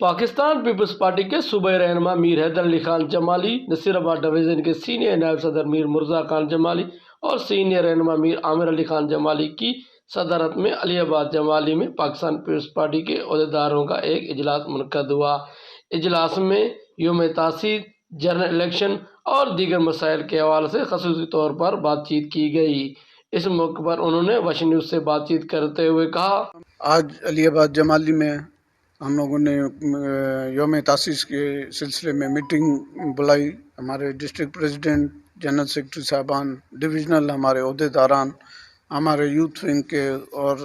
Pakistan Peoples party کے صوبائی رہنما میر حیدر علی خان جمالی، نصیر آباد ڈویژن کے سینئر نائب صدر میر مرزا خان جمالی اور سینئر رہنما میر عامر علی خان جمالی کی صدارت میں علی آباد جمالی میں پاکستان پیپلز پارٹی کے عہدیداروں کا ایک اجلاس منعقد ہوا۔ اجلاس میں یوم تاسیس، جنرل الیکشن اور دیگر مسائل کے حوالے سے خصوصی طور پر بات چیت کی گئی۔ اس موقع پر انہوں نے وش نیوز سے بات چیت کرتے ہوئے کہا، آج علی آباد جمالی میں ہم لوگوں نے یوم تاسیس کے سلسلے میں میٹنگ بلائی۔ ہمارے ڈسٹرکٹ پریزیڈنٹ، جنرل سیکرٹری صاحبان، ڈویژنل ہمارے عہدیداران، ہمارے یوتھ ونگ کے اور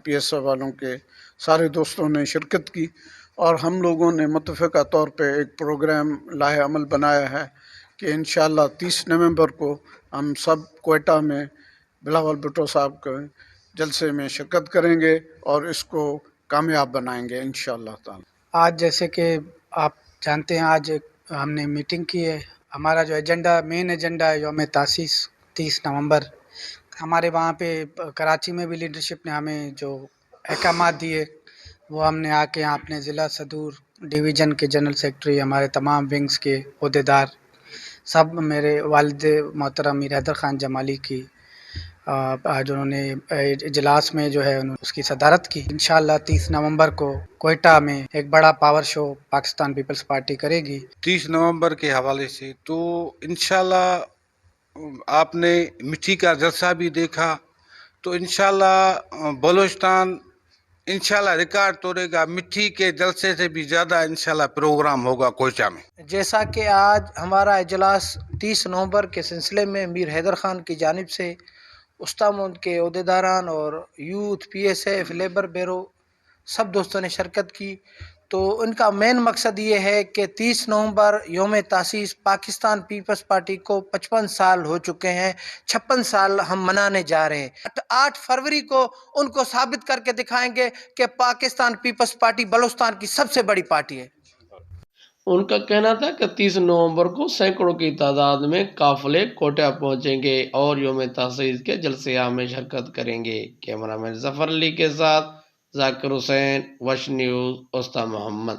پی ایس او والوں کے سارے دوستوں نے شرکت کی، اور ہم لوگوں نے متفقہ طور پہ ایک پروگرام لاہ عمل بنایا ہے کہ انشاءاللہ 30 نومبر کو ہم سب کوئٹہ میں بلاول بھٹو صاحب کے جلسے میں شرکت کریں گے اور اس کو کامیاب بنائیں گے انشاءاللہ تعالی۔ آج جیسے کہ آپ جانتے ہیں، آج ہم نے میٹنگ کی ہے۔ ہمارا جو مین ایجنڈا ہے یوم تاسیس 30 نومبر۔ ہمارے وہاں پہ کراچی میں بھی لیڈرشپ نے ہمیں جو احکامات دیے وہ ہم نے آ کے یہاں اپنے ضلع صدور، ڈویژن کے جنرل سیکرٹری، ہمارے تمام ونگز کے عہدیدار، سب میرے والد محترم میر حیدر خان جمالی کی آج انہوں نے اجلاس میں جو ہے اس کی صدارت کی۔ انشاءاللہ 30 نومبر کو کوئٹہ میں ایک بڑا پاور شو پاکستان پیپلز پارٹی کرے گی۔ 30 نومبر کے حوالے سے تو انشاءاللہ آپ نے مٹی کا جلسہ بھی دیکھا، تو انشاءاللہ بلوچستان انشاءاللہ ریکارڈ توڑے گا۔ مٹی کے جلسے سے بھی زیادہ انشاءاللہ پروگرام ہوگا کوئٹہ میں۔ جیسا کہ آج ہمارا اجلاس 30 نومبر کے سلسلے میں میر حیدر خان کی جانب سے استامد کے عہدیداران اور youth, P S F, labour bureau سب دوستوں نے شرکت کی، تو ان کا مین مقصد یہ ہے کہ 30 نومبر یوم تاسیس پاکستان پیپلز پارٹی کو 55 سال ہو چکے ہیں، 56 سال ہم منانے جا رہے ہیں۔ 8 فروری کو ان کو ثابت کر کے دکھائیں گے کہ پاکستان پیپلز پارٹی بلوچستان کی سب سے بڑی پارٹی ہے۔ ان کا کہنا تھا کہ 30 نومبر کو سینکڑوں کی تعداد میں قافلے کوئٹہ پہنچیں گے اور یوم تاسیس کے جلسے عام میں شرکت کریں گے۔ کیمرہ مین ظفر علی کے ساتھ ذاکر حسین، وش نیوز، استا محمد۔